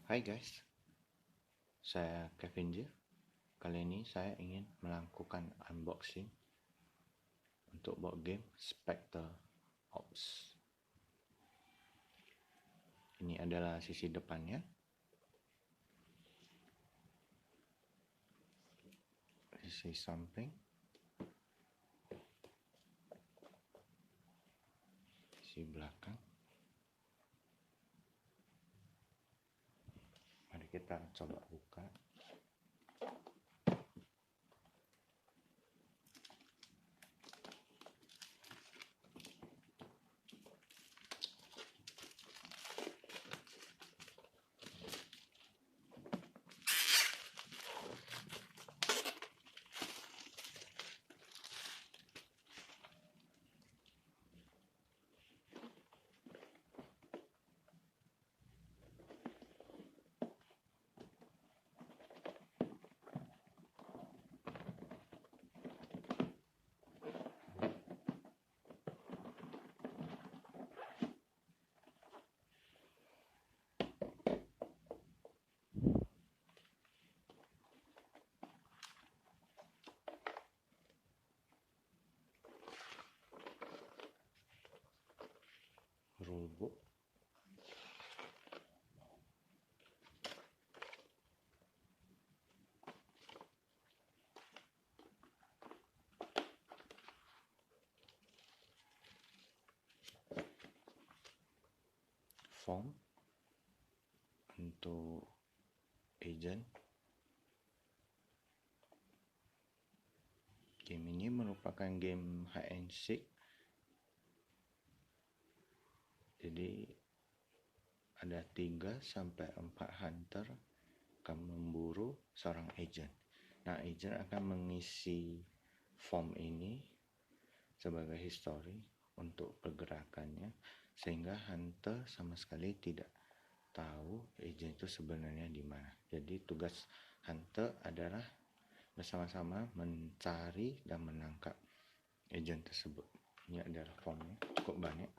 Hai guys, saya Kevin J. Kali ini saya ingin melakukan unboxing untuk board game Spectre Ops. Ini adalah sisi depannya. Sisi samping. Sisi belakang. Mari kita coba buka. Rulebook. Form untuk agent. Game ini merupakan game hide and seek. Jadi ada 3 sampai 4 hunter akan memburu seorang agent. Nah, agent akan mengisi form ini sebagai history untuk pergerakannya, sehingga hunter sama sekali tidak tahu agent itu sebenarnya di mana. Jadi tugas hunter adalah bersama-sama mencari dan menangkap agent tersebut. Ini adalah formnya, cukup banyak.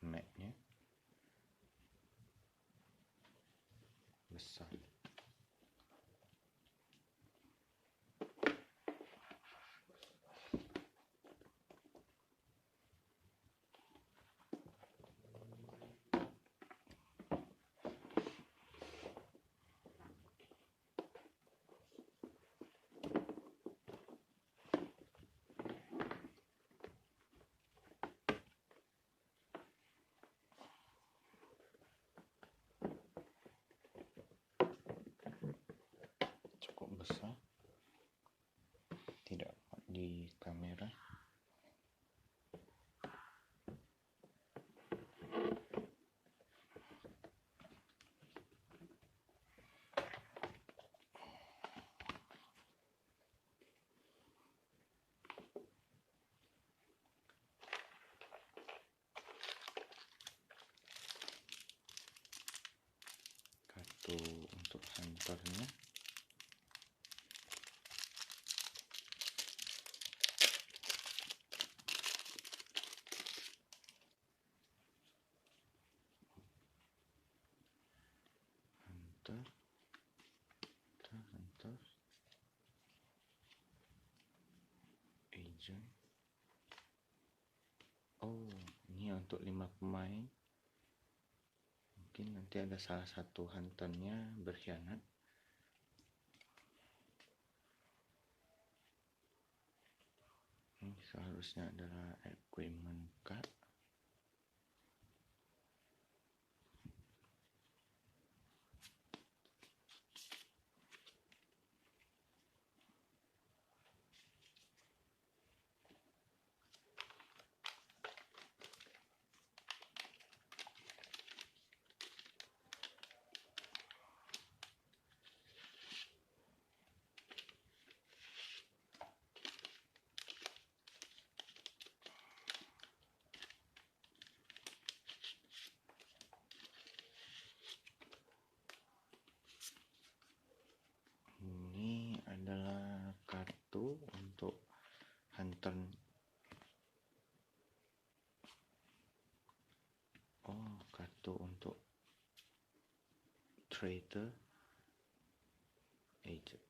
Mapnya besar. Cukup besar. Tidak di kamera. Kartu untuk hunternya. Hunter. Agent. Oh, ini untuk 5 pemain. Mungkin nanti ada salah satu hunternya berkhianat. Ini seharusnya adalah equipment card. traitor, agent.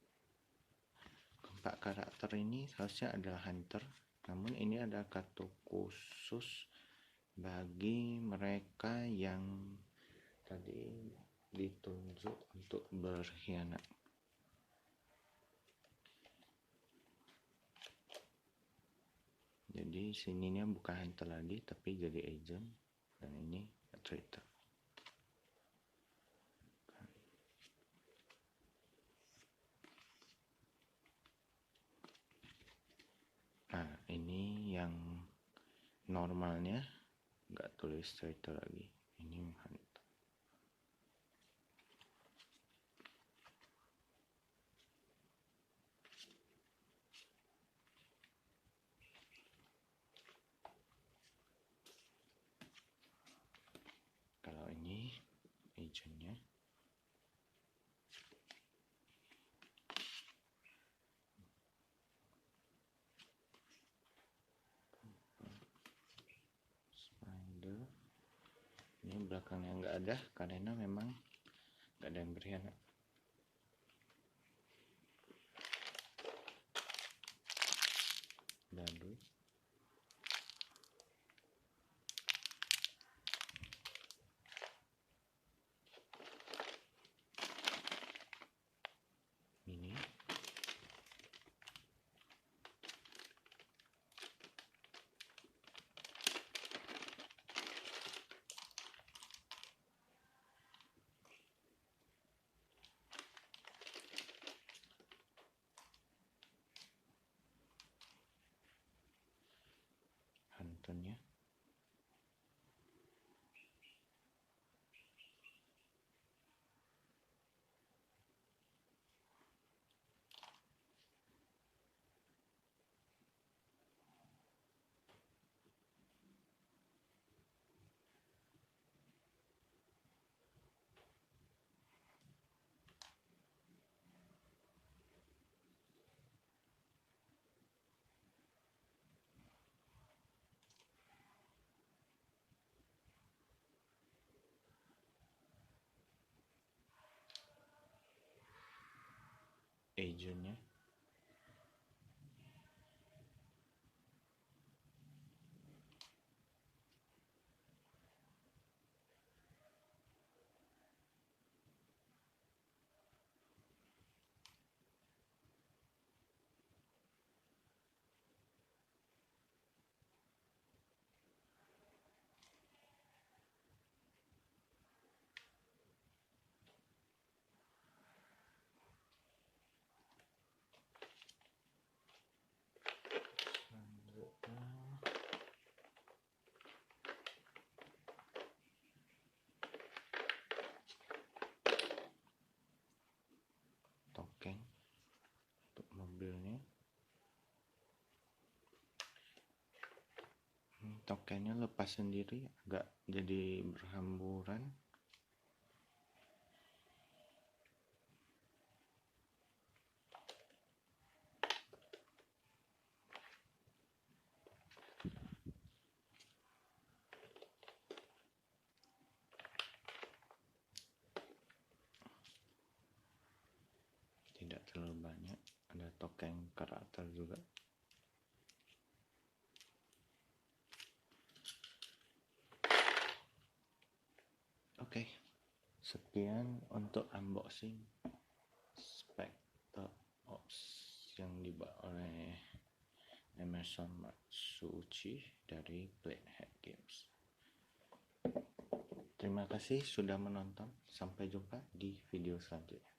Keempat karakter ini seharusnya adalah hunter, namun ini ada kartu khusus bagi mereka yang tadi ditunjuk untuk berkhianat. Jadi sininya bukan hunter lagi tapi jadi agent, dan ini traitor. Nah, ini yang normalnya nggak tulis traitor lagi, ini hunter. Kalau ini agentnya. Ini belakangnya nggak ada karena memang nggak ada yang berkhianat. Lalu ini hunternya. Agentnya. Token untuk mobilnya. Tokennya lepas sendiri, agak jadi berhamburan. Tidak terlalu banyak, ada token karakter juga. Oke, sekian untuk unboxing Spectre Ops yang dibuat oleh Emerson Matsuuchi dari Blackhead Games. Terima kasih sudah menonton, sampai jumpa di video selanjutnya.